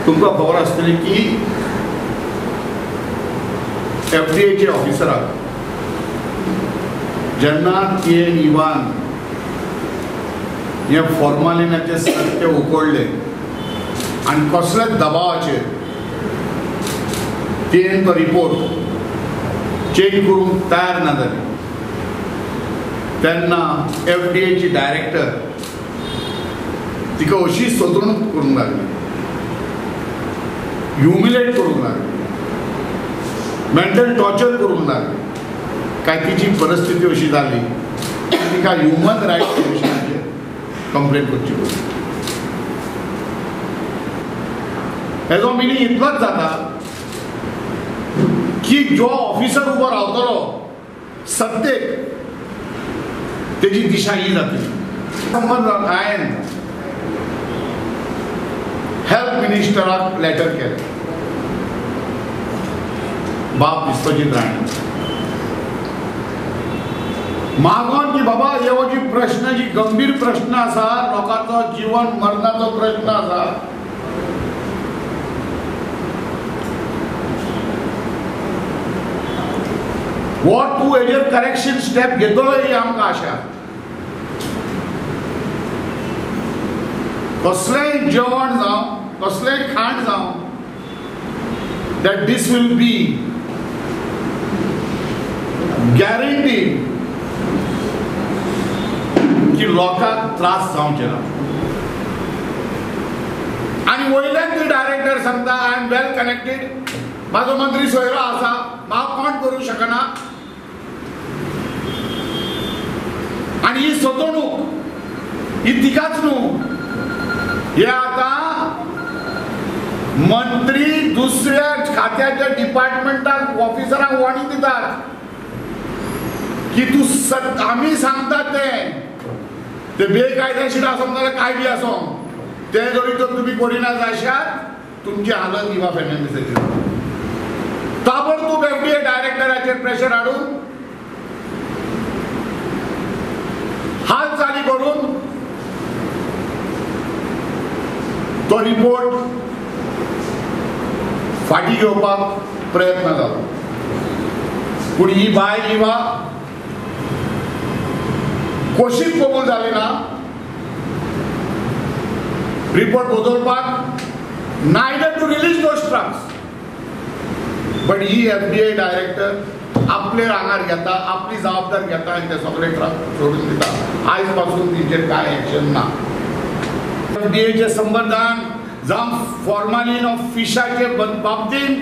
तुमकां खबर आसतली की FDA ऑफिसराक जेन्ना TN-1 हे फॉर्मालिनाचे सत्य उकोडले आनी कसलेच दबावाचेर TN तो रिपोर्ट चेंज करूंक तयार ना जाली तेन्ना FDA डायरेक्टर तिका अशी सदणूक करूंक लागली, ह्युमिलेट करूंक लागली, मेंटल टॉर्चर करूंक लागली. काय तिची परिस्थिती अशी जाली तिका ह्युमन रायट्स कमिशनाचेर कंप्लेंट करची पडली. हेजो मिनींग इतलोच जाता की जो ऑफिसर उबो रावतलो सत्तेक तेजी दिशा ही जातली. संबंदान हांवें हेल्थ मिनिस्टराक लेटर केलें, बाब विश्वजीत राणे मागोन की बाबा ह्यो जी प्रश्न जी गंभीर प्रश्न आसा, लोकांचो जीवन मरणाचो प्रश्न आसा, वो तूं हेजेर करेक्शन स्टेप घेतलो ही आमकां आशा. कसलेंय जेवण जावं कसलेंय खाण जावं that this will be guaranteed की लोकांक त्रास जावचे ना. आनी वयल्यान ती डायरेक्टर सांगता आय एम वेल कनेक्टेड, म्हाजो मंत्री सोयरो आसा, हांव कोण करूं शकना. आनी ही सतवणूक ही तिकाच न्हू, हे आता मंत्री दुसऱ्या खात्याच्या डिपार्टमेंटाक ऑफिसरांक वाणी दितात की तूं आमी सांगता ते बेकायदेशीर आसूं नाल्यार काय बी आसूं ते जरी तर तुमी करिना जाशात तुमची हालत इवा फेर्नांडीसाची. ताबडतोब FDA डायरेक्टराचेर प्रेशर हाडून हालचाली करून तो रिपोर्ट फाटी घेवपाक प्रयत्न जालो. पूण ही बायल इवा कोशीक कबूल जाली ना रिपोर्ट बदलपाक, neither to release those trucks. But he FDA director आपले आंगार घेता, आपली जबाबदारी घेता आनी ते सगळे ट्रक सोडून दिता. आयज पासून तिचेर कांय एक्शन ना. FDA संबंधान जावं फॉर्मालिन ऑफ फिशाचे बाबतीन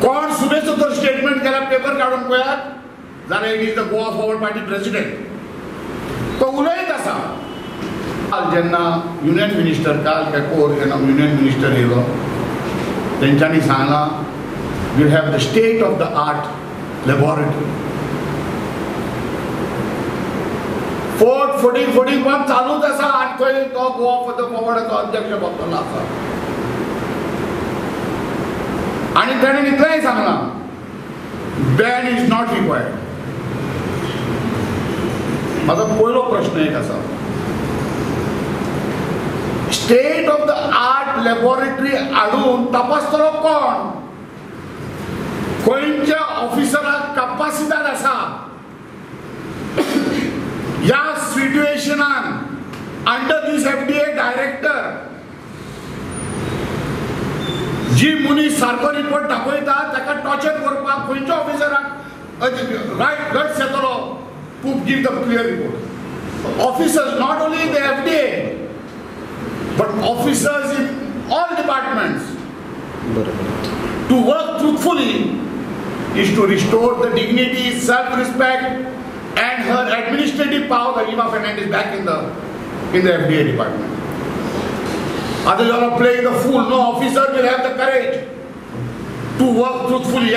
कोण सुबेजो तर स्टेटमेंट केला पेपर काढून पळयात जाल्यार it is the Goa forward party president. तो उलयत आसा. जेन्ना युनियन मिनिस्टर काल पेपोर जेन्ना युनियन मिनिस्टर येयलो तेंच्यांनी सांगला we have the state of the art laboratory. Fourteen पण चालूच आसा आनी थंय तो गोवा फॉरवर्डाचो अध्यक्ष बसलेलो आसा. आनी ताणें इतलेंय सांगला बॅन इज नॉट रिक्वायर्ड. म्हाजो पयलो प्रश्न एक आसा, state of the art laboratory हाडून तपासतलो कोण? खंयच्या ऑफिसराक कॅपासिटी आसा ह्या सिट्युएशनान under this FDA director ji मनीस सारको रिपोर्ट दाखयता ताका टॉर्चर करपाक खंयच्या ऑफिसराक रायट गट्स येतलो to give the clear report. Officers not only in the FDA but officers in all departments to work truthfully is to restore the dignity, self-respect and her administrative power that Eva Fernandez back in the FDA department. Others are playing the fool. No officer will have the courage to work truthfully.